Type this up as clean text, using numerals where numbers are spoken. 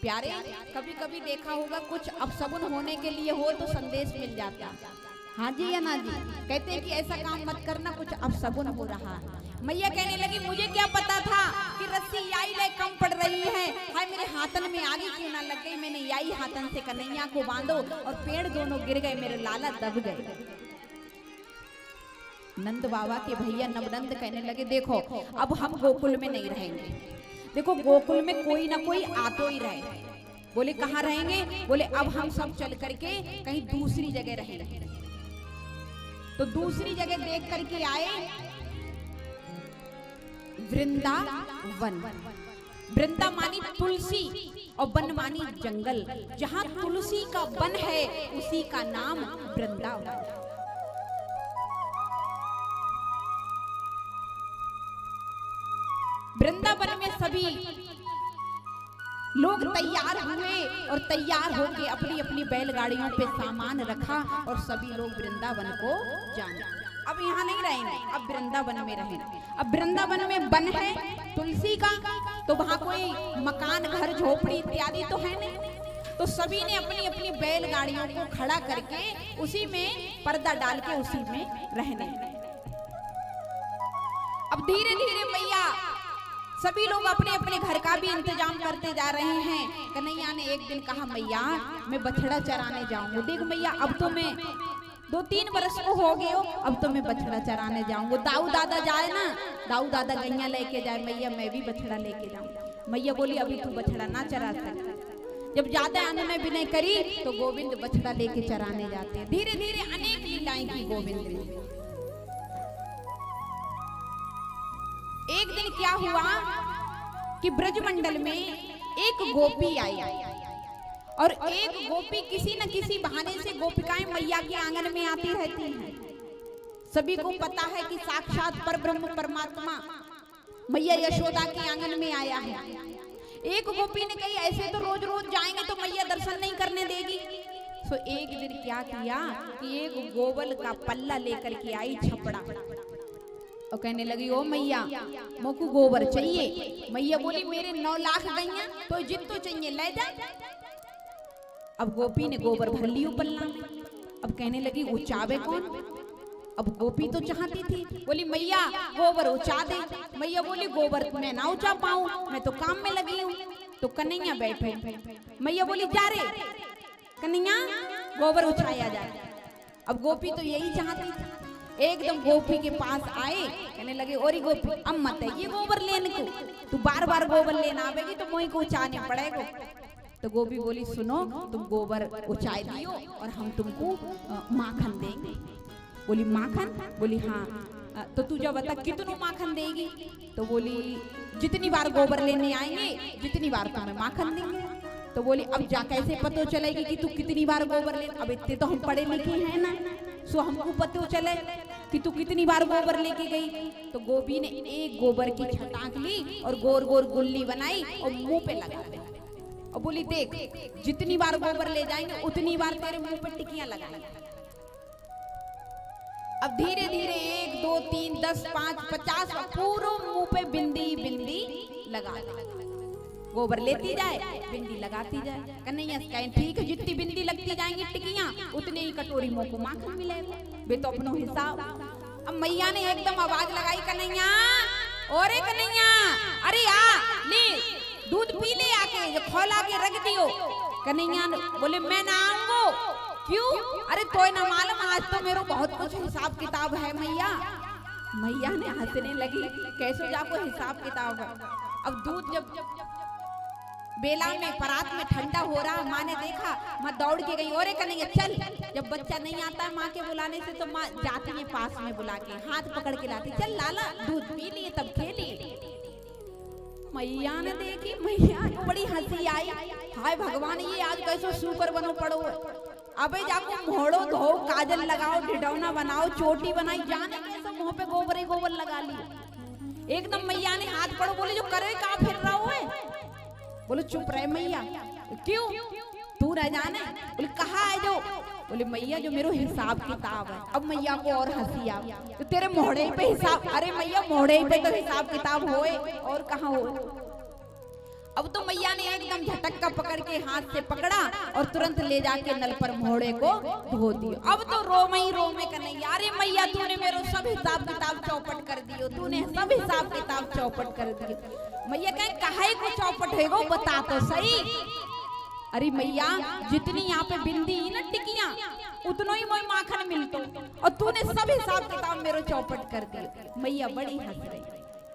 प्यारे, कभी कभी देखा होगा कुछ अपशगुन होने के लिए हो तो संदेश मिल जाता। हाँ जी या ना जी? कहते हैं कि ऐसा काम मत करना, कुछ अपशगुन हो रहा है। मैया कहने लगी मुझे क्या पता था कि रस्सी याई ले कम पड़ रही है, हाय मेरे हाथन में आगे क्यों ना लग गई। मैंने याई हाथन से कन्हैया को बांधो और पेड़ दोनों गिर गए, मेरे लाला दब गए। नंद बाबा के भैया नवनंद कहने लगे देखो अब हम गोकुल में नहीं रहेंगे, देखो गोकुल में कोई ना कोई आतो ही रहे। बोले कहाँ रहेंगे? बोले अब हम सब चल करके कहीं दूसरी जगह रहेंगे। तो दूसरी जगह देख करके आए वृंदावन। वृंदा मानी तुलसी और वन मानी जंगल। जहां तुलसी का वन है उसी का नाम वृंदावन। वृंदावन में सभी लोग तैयार हुए और तैयार होके अपनी अपनी बैलगाड़ियों पे सामान रखा और सभी लोग वृंदावन को जाने। अब यहाँ नहीं रहेंगे, अब वृंदावन में रहेंगे। अब वृंदावन में वन है तुलसी का, तो वहां कोई मकान घर झोपड़ी इत्यादि तो है नहीं। तो सभी ने अपनी अपनी बैलगाड़ियों को खड़ा करके उसी में पर्दा डाल के उसी में रहने। अब धीरे धीरे मैया सभी लोग अपने अपने घर का भी इंतजाम करते जा रहे हैं। कन्हैया ने एक दिन कहा मैया मैं बछड़ा चराने जाऊंगा। देख मैया अब तो मैं 2-3 वर्ष को हो गए हो, अब तो मैं बछड़ा चराने जाऊंगा। दाऊ दादा जाए ना, दाऊ दादा गैया लेके जाए, मैया मैं भी बछड़ा लेके जाऊं। मैया बोली अभी तू बछड़ा ना चरा सकता। जब ज्यादा अनुनय विनय करी तो गोविंद बछड़ा लेके चराने जाते हैं। धीरे धीरे अनेक लीलाएं की गोविंद ने। एक दिन क्या हुआ कि ब्रजमंडल में एक गोपी आई और एक गोपी किसी न किसी बहाने से गोपिकाएं मैया के आंगन में आती रहती हैं। सभी को पता है कि साक्षात परब्रह्म परमात्मा मैया यशोदा के आंगन में आया है। एक गोपी ने कही ऐसे तो रोज रोज जाएंगे तो मैया दर्शन नहीं करने देगी। तो एक दिन क्या किया कि एक गोवल का पल्ला लेकर के आई छपड़ा और कहने लगी ओ मैया मोकू गोबर चाहिए। मैया बोली मेरे 9 लाख गैया तो जितो चाहिए ले जा। अब गोपी ने गोबर भर लियो पल्ला। अब कहने लगी उचावे कौन? अब गोपी तो चाहती थी, बोली मैया गोबर उचा दे। मैया बोली गोबर मैं ना उचा पाऊं, मैं तो काम में लगी हूँ। तो कन्हैया बैठे। मैया बोली जा रे कन्हैया गोबर उछाया जाए। अब गोपी तो यही चाहती थी। एकदम गोपी के पास आए, कहने लगे ओरी गोपी अब मत ये गोबर लेने को, तू बार बार गोबर लेना आवेगी तो मोही को उचाने पड़ेगा। तो गोपी बोली सुनो तुम गोबर उचाई दियो और हम तुमको माखन देंगे। बोली माखन? बोली हाँ। तो तू जब बता कितनों माखन देगी? तो बोली जितनी बार गोबर लेने आएंगे जितनी बार तुम्हें माखन देंगे। तो बोली अब जा कैसे पता चलेगी कि तू कितनी बार गोबर ले? अब इतने तो हम पढ़े लिखे हैं ना, सो हमको पता चले कि तू कितनी बार गोबर लेके गई। तो गोपी ने एक गोबर की छटाक ली और गोर गोर गुल्ली बनाई और मुंह पे लगा दी और बोली देख जितनी बार गोबर ले जाएंगे उतनी बार तेरे मुंह पे टिकियां लगाएंगे। अब धीरे धीरे 1 2 3 10 5 50 पूरा मुंह पे बिंदी बिंदी लगा दी। गोबर लेती जाए बिंदी लगाती जाए। कन्हैया कहें ठीक है जितनी बिंदी लगती जाएंगी टिकियां उतनी ही कटोरी मुंह को माखन मिलेगा, वे तो अपनो हिसाब। अब मैया ने एकदम आवाज लगाई कन्हैया ओरे कन्हैया अरे आ ले दूध पी ले आके जो खोला के रख दियो। कन्हैया बोले मैं ना आऊंगो। क्यों? अरे तो ना मालूम आज तो मेरे बहुत कुछ हिसाब किताब है मैया। मैया ने हंसने लगी कैसे जाको हिसाब किताब है। अब दूध जब बेला में परात में ठंडा हो रहा, माँ ने देखा, माँ दौड़ के गई और कन्हैया चल। जब बच्चा नहीं आता है माँ के बुलाने से तो माँ जाती है पास में बुला के हाथ पकड़ के लाती, चल लाला दूध पी लिए तब खेलिए। मैया ने देखी, मैया को बड़ी हंसी आई, हाय भगवान ये आज कैसे सुपर बनो पड़ो। अबे जाको मोड़ो धो काजल लगाओ ढिढौना बनाओ चोटी बनाई, जाने कैसे मुंह पे गोबर ही गोबर लगा ली। एकदम मैया ने हाथ पड़ो बोले जो करे का फिर रहा है। बोले चुप रहे मैया। क्यों तू रह जाने? बोले कहा है जो? बोले मैया जो मेरे हिसाब किताब है। अब मैया को और हंसी आ, तो तेरे मोहड़े पे हिसाब? अरे मैया मोहड़े पे तो हिसाब किताब होए और कहाँ हो। अब तो मैया ने एकदम झटक्का पकड़ के हाथ से पकड़ा और तुरंत ले जाके नल पर मोहड़े को धो दिया। अब तो रोमे का नहीं, अरे मैया तूने मेरे सब हिसाब किताब चौपट कर दियो, तूने सब हिसाब किताब चौपट कर दियो। मैया कहे काहे को चौपट है वो बता तो सही। अरे मैया जितनी यहाँ पे बिंदी ही ना टिकियां उतनो ही मोई माखन मिलतो और तूने सब हिसाब किताब मेरे चौपट कर दिया। मैया बड़ी हंस रही।